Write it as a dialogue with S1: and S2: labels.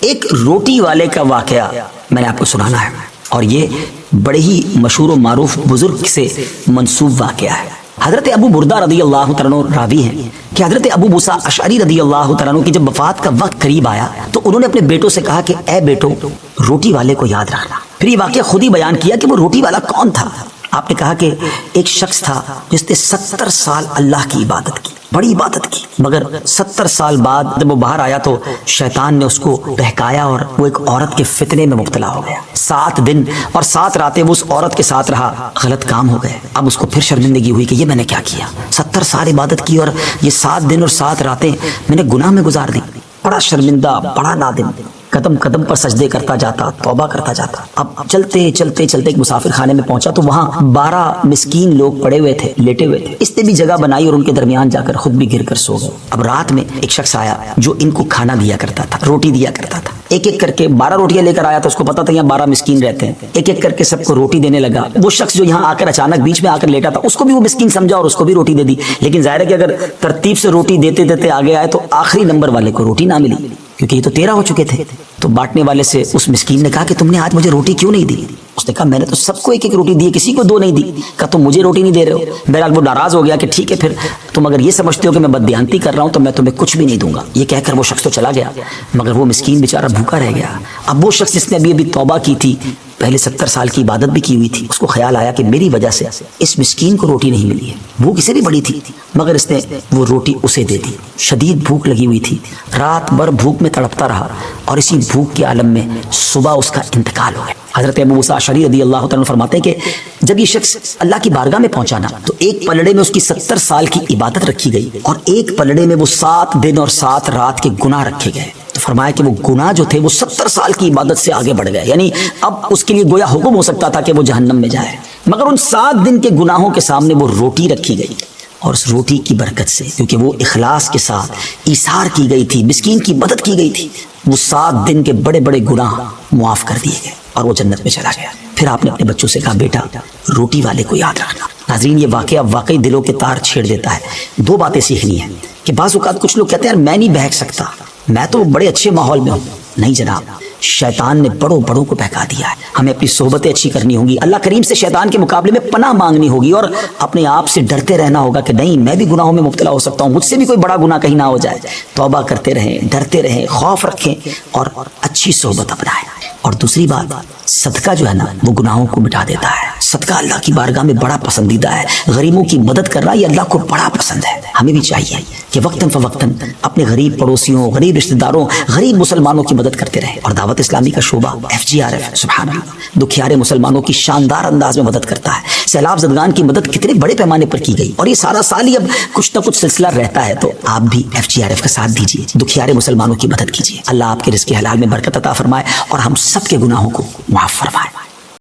S1: ایک روٹی والے کا واقعہ میں نے آپ کو سنانا ہے، اور یہ بڑے ہی مشہور و معروف بزرگ سے منسوب واقعہ ہے۔ حضرت ابو بردہ رضی اللہ تعالیٰ عنہ راوی ہیں کہ حضرت ابو موسیٰ اشعری رضی اللہ تعالیٰ عنہ کی جب وفات کا وقت قریب آیا تو انہوں نے اپنے بیٹوں سے کہا کہ اے بیٹو، روٹی والے کو یاد رکھنا۔ پھر یہ واقعہ خود ہی بیان کیا کہ وہ روٹی والا کون تھا۔ آپ نے کہا کہ ایک شخص تھا جس نے 70 سال اللہ کی عبادت کی، بڑی عبادت کی، مگر 70 سال بعد جب وہ باہر آیا تو شیطان نے اس کو بہکایا اور وہ ایک عورت کے فتنے میں مبتلا ہو گیا۔ 7 دن اور 7 راتیں وہ اس عورت کے ساتھ رہا، غلط کام ہو گئے۔ اب اس کو پھر شرمندگی ہوئی کہ یہ میں نے کیا کیا، 70 سال عبادت کی اور یہ 7 دن اور 7 راتیں میں نے گناہ میں گزار دی۔ بڑا شرمندہ، بڑا نادم، قدم قدم پر سجدے کرتا جاتا، توبہ کرتا جاتا۔ اب چلتے چلتے چلتے ایک مسافر خانے میں پہنچا تو وہاں 12 مسکین لوگ پڑے ہوئے تھے، لیٹے ہوئے تھے۔ اس نے بھی جگہ بنائی اور ان کے درمیان جا کر خود بھی گر کر سو گئے۔ اب رات میں ایک شخص آیا جو ان کو کھانا دیا کرتا تھا، روٹی دیا کرتا تھا۔ ایک ایک کر کے 12 روٹیاں لے کر آیا تھا، اس کو پتا تھا یہاں 12 مسکین رہتے ہیں۔ ایک ایک کر کے سب کو روٹی دینے لگا۔ وہ شخص جو یہاں آ کر اچانک بیچ میں آ کر لیٹا تھا، اس کو بھی وہ مسکین سمجھا اور اس کو بھی روٹی دے دی۔ لیکن ظاہر ہے کہ اگر ترتیب سے روٹی دیتے دیتے آگے آئے تو آخری نمبر والے کو روٹی نہ ملی، کیونکہ یہ تو 13 ہو چکے تھے۔ تو بانٹنے والے سے اس مسکین نے کہا کہ تم نے آج مجھے روٹی کیوں نہیں دی؟ اس نے کہا میں نے تو سب کو ایک ایک روٹی دی، کسی کو 2 نہیں دی۔ کہا تم مجھے روٹی نہیں دے رہے ہو۔ بہرحال وہ ناراض ہو گیا کہ ٹھیک ہے، پھر تم اگر یہ سمجھتے ہو کہ میں بددیانتی کر رہا ہوں تو میں تمہیں کچھ بھی نہیں دوں گا۔ یہ کہہ کر وہ شخص تو چلا گیا، مگر وہ مسکین بیچارہ بھوکا رہ گیا۔ اب وہ شخص جس نے ابھی توبہ کی تھی، پہلے 70 سال کی عبادت بھی کی ہوئی تھی، اس کو خیال آیا کہ میری وجہ سے اس مسکین کو روٹی نہیں ملی ہے۔ بھوک اسے بھی بڑی تھی مگر اس نے وہ روٹی اسے دے دی۔ شدید بھوک لگی ہوئی تھی، رات بھر بھوک میں تڑپتا رہا اور اسی بھوک کے عالم میں صبح اس کا انتقال ہو گیا۔ حضرت ابو موسیٰ اشعری رضی اللہ تعالیٰ عنہ فرماتے ہیں کہ جب یہ شخص اللہ کی بارگاہ میں پہنچا نا تو ایک پلڑے میں اس کی 70 سال کی عبادت رکھی گئی اور ایک پلڑے میں وہ 7 دن اور 7 رات کے گناہ رکھے گئے۔ تو فرمایا کہ وہ گناہ جو تھے وہ 70 سال کی عبادت سے آگے بڑھ گئے، یعنی اب اس کے لیے گویا حکم ہو سکتا تھا کہ وہ جہنم میں جائے، مگر ان 7 دن کے گناہوں کے سامنے وہ روٹی رکھی گئی، اور اس روٹی کی برکت سے، کیونکہ وہ اخلاص کے ساتھ ایثار کی گئی تھی، مسکین کی مدد کی گئی تھی، وہ 7 دن کے بڑے بڑے گناہ معاف کر دیے گئے اور وہ جنت میں چلا گیا۔ پھر آپ نے اپنے بچوں سے کہا بیٹا روٹی والے کو یاد رکھنا۔ ناظرین یہ واقعہ واقعی دلوں کے تار چھیڑ دیتا ہے۔ 2 باتیں سیکھنی ہیں کہ بعض اوقات کچھ لوگ کہتے ہیں یار میں نہیں بہک سکتا، میں تو بڑے اچھے ماحول میں ہوں۔ نہیں جناب، شیطان نے بڑوں بڑوں کو بہکا دیا ہے۔ ہمیں اپنی صحبتیں اچھی کرنی ہوں گی، اللہ کریم سے شیطان کے مقابلے میں پناہ مانگنی ہوگی اور اپنے آپ سے ڈرتے رہنا ہوگا کہ نہیں میں بھی گناہوں میں مبتلا ہو سکتا ہوں، مجھ سے بھی کوئی بڑا گناہ کہیں نہ ہو جائے۔ توبہ کرتے رہیں، ڈرتے رہیں، خوف رکھیں اور اچھی صحبت اپنائیں۔ اور دوسری بات، صدقہ جو ہے نا وہ گناہوں کو مٹا دیتا ہے۔ صدقہ اللہ کی بارگاہ میں بڑا پسندیدہ ہے، غریبوں کی مدد کرنا یہ اللہ کو بڑا پسند ہے۔ ہمیں بھی چاہیے کہ وقتاً فوقتاً اپنے غریب پڑوسیوں، غریب رشتہ داروں، غریب مسلمانوں کی مدد کرتے رہیں۔ اور دعوت اسلامی کا شعبہ FGRF سبحان اللہ دکھیارے مسلمانوں کی شاندار انداز میں مدد کرتا ہے۔ سیلاب زدگان کی مدد کتنے بڑے پیمانے پر کی گئی اور یہ سارا سال ہی اب کچھ نہ کچھ سلسلہ رہتا ہے، تو آپ بھی FGRF کا ساتھ دیجیے، دکھیارے مسلمانوں کی مدد کیجیے۔ اللہ آپ کے رزق حلال میں برکت عطا فرمائے اور ہم سب کے گناہوں کو معاف فرمائے۔